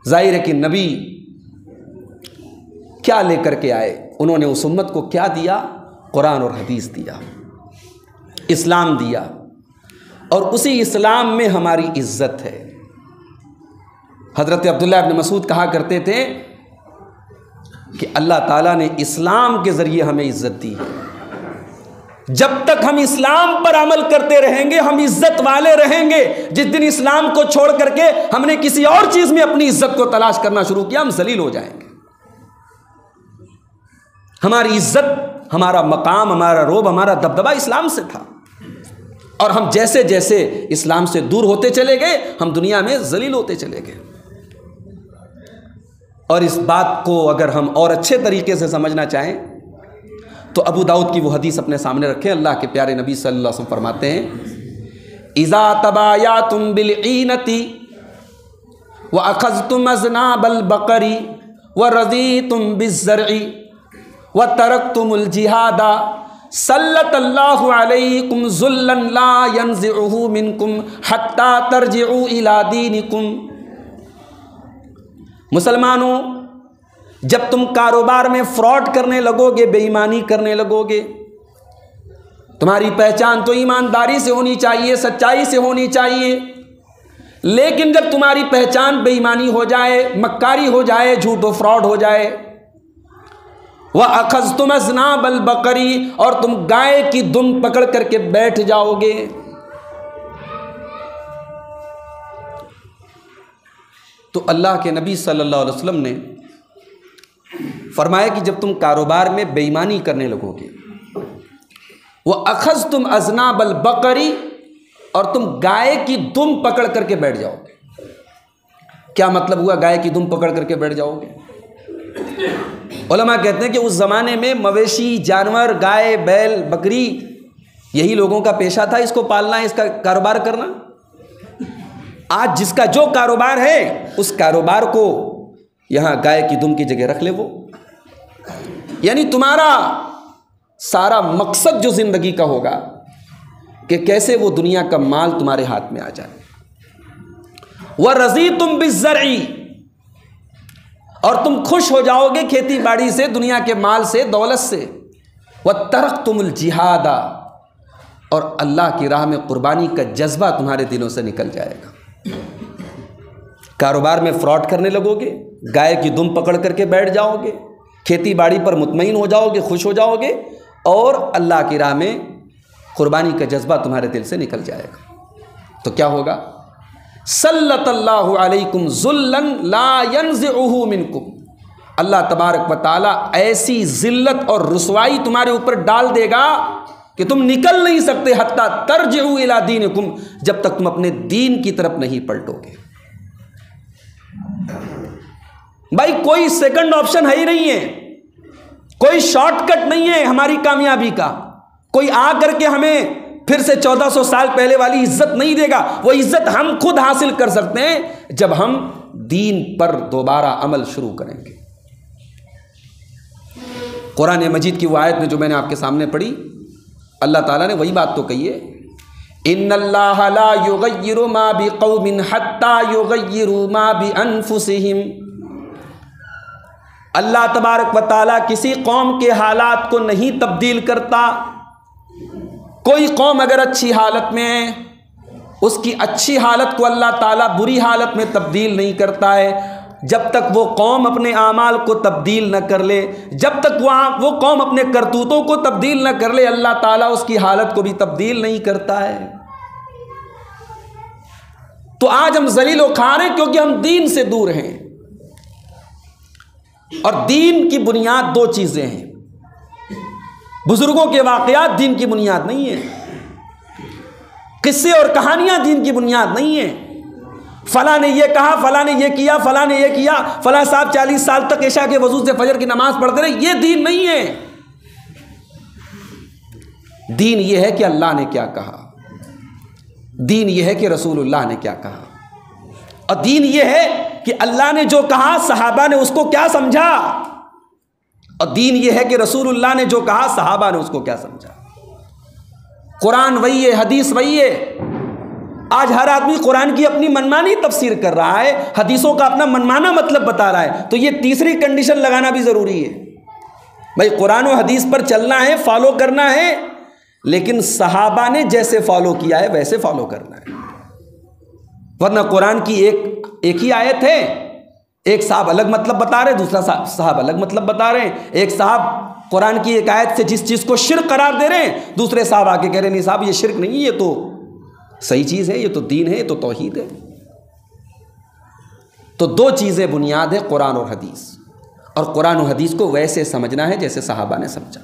जाहिर है कि नबी क्या लेकर के आए, उन्होंने उस उम्मत को क्या दिया? कुरान और हदीस दिया, इस्लाम दिया, और उसी इस्लाम में हमारी इज्जत है। हज़रत अब्दुल्ला इब्न मसूद कहा करते थे कि अल्लाह ताला ने इस्लाम के ज़रिए हमें इज्जत दी है। जब तक हम इस्लाम पर अमल करते रहेंगे हम इज्जत वाले रहेंगे। जिस दिन इस्लाम को छोड़ करके हमने किसी और चीज़ में अपनी इज्जत को तलाश करना शुरू किया, हम जलील हो जाएंगे। हमारी इज्जत, हमारा मकाम, हमारा रोब, हमारा दबदबा इस्लाम से था, और हम जैसे जैसे इस्लाम से दूर होते चले गए हम दुनिया में जलील होते चले गए। और इस बात को अगर हम और अच्छे तरीके से समझना चाहें तो अबू दाऊद की वो हदीस अपने सामने रखें। अल्लाह के प्यारे नबी सल्लल्लाहु अलैहि वसल्लम फरमाते हैं, इज़ा तबायातुम बिलईनती व अखज़तुम अज़नाबल बकरी व रज़ीतुम बिज़्ज़रई व तरकतुमुल जिहादा सल्लल्लाहु अलैकुम ज़ुल्लन ला यंज़िउहु मिनकुम हत्ता तरजिउ इला दीनिकुम। मुसलमानों, जब तुम कारोबार में फ्रॉड करने लगोगे, बेईमानी करने लगोगे, तुम्हारी पहचान तो ईमानदारी से होनी चाहिए, सच्चाई से होनी चाहिए, लेकिन जब तुम्हारी पहचान बेईमानी हो जाए, मक्कारी हो जाए, झूठ और फ्रॉड हो जाए, वह अखज़तुम अज़नाबल बकरी, और तुम गाय की दुम पकड़ करके बैठ जाओगे, तो अल्लाह के नबी सल्लल्लाहु अलैहि वसल्लम ने फरमाया कि जब तुम कारोबार में बेईमानी करने लगोगे, वह अखज़तुम अज़नाबल बकरी, और तुम गाय की दुम पकड़ करके बैठ जाओगे। क्या मतलब हुआ गाय की दुम पकड़ करके बैठ जाओगे? उलमा कहते हैं कि उस ज़माने में मवेशी, जानवर, गाय, बैल, बकरी, यही लोगों का पेशा था, इसको पालना, इसका कारोबार करना। आज जिसका जो कारोबार है उस कारोबार को यहाँ गाय की दुम की जगह रख ले वो। यानी तुम्हारा सारा मकसद जो ज़िंदगी का होगा कि कैसे वो दुनिया का माल तुम्हारे हाथ में आ जाए। वह रज़ीतुम बिज़्ज़रई, और तुम खुश हो जाओगे खेती बाड़ी से, दुनिया के माल से, दौलत से। वह तरकतुमुल जिहादा, और अल्लाह की राह में कुर्बानी का जज्बा तुम्हारे दिलों से निकल जाएगा। कारोबार में फ्रॉड करने लगोगे, गाय की दुम पकड़ करके बैठ जाओगे, खेती बाड़ी पर मुतमईन हो जाओगे, खुश हो जाओगे, और अल्लाह की राह में कुर्बानी का जज्बा तुम्हारे दिल से निकल जाएगा। तो क्या होगा? सल्लल्लाहु अलैकुम ज़ुल्लन ला यंज़िउहु मिनकुम। अल्लाह तबारक व तआला ऐसी ज़िल्लत और रुसवाई तुम्हारे ऊपर डाल देगा कि तुम निकल नहीं सकते, हत्ता तरजिउ इला दीनिकुम, जब तक तुम अपने दीन की तरफ नहीं पलटोगे। भाई कोई सेकंड ऑप्शन है ही नहीं है, कोई शॉर्टकट नहीं है हमारी कामयाबी का। कोई आ करके हमें फिर से 1400 साल पहले वाली इज्जत नहीं देगा। वो इज्जत हम खुद हासिल कर सकते हैं जब हम दीन पर दोबारा अमल शुरू करेंगे। कुरान मजीद की वो आयत में जो मैंने आपके सामने पढ़ी, अल्लाह ताला ने वही बात तो कही है, इन्नल्लाहा ला युगय्यिरु मा बिक़ौमिन हत्ता युगय्यिरु मा बिअनफुसिहिम। अल्लाह तबारक व तआला किसी कौम के हालात को नहीं तब्दील करता। कोई कौम अगर अच्छी हालत में है, उसकी अच्छी हालत को अल्लाह ताला बुरी हालत में तब्दील नहीं करता है। जब तक वो कौम अपने आमाल को तब्दील न कर ले, जब तक वो कौम अपने करतूतों को तब्दील न कर ले, अल्लाह ताला उसकी हालत को भी तब्दील नहीं करता है। तो आज हम जलील व खार हैं क्योंकि हम दीन से दूर हैं। और दीन की बुनियाद दो चीजें हैं। बुजुर्गों के वाकयात दीन की बुनियाद नहीं है, किस्से और कहानियां दीन की बुनियाद नहीं है। फला ने ये कहा, फला ने ये किया, फला ने ये किया, फला साहब 40 साल तक इशा के वजू से फजर की नमाज पढ़ते रहे, ये दीन नहीं है। दीन ये है कि अल्लाह ने क्या कहा, दीन ये है कि रसूलुल्लाह ने क्या कहा, और दीन ये है कि अल्लाह ने जो कहा सहाबा ने उसको क्या समझा, और दीन ये है कि रसूलुल्लाह ने जो कहा सहाबा ने उसको क्या समझा। कुरान वही है, हदीस वही है। आज हर आदमी कुरान की अपनी मनमानी तफसीर कर रहा है, हदीसों का अपना मनमाना मतलब बता रहा है। तो ये तीसरी कंडीशन लगाना भी ज़रूरी है भाई, कुरान और हदीस पर चलना है, फॉलो करना है, लेकिन सहाबा ने जैसे फॉलो किया है वैसे फॉलो करना है। वरना कुरान की एक ही आयत है, एक साहब अलग मतलब बता रहे, दूसरा साहब अलग मतलब बता रहे हैं। एक साहब कुरान की एक आयत से जिस चीज़ को शिर्क करार दे रहे हैं, दूसरे साहब आके कह रहे हैं नहीं साहब ये शिर्क नहीं, ये तो सही चीज़ है, ये तो दीन है, ये तो तौहीद है। तो दो चीज़ें बुनियाद है, कुरान और हदीस, और कुरान और हदीस को वैसे समझना है जैसे सहाबा ने समझा।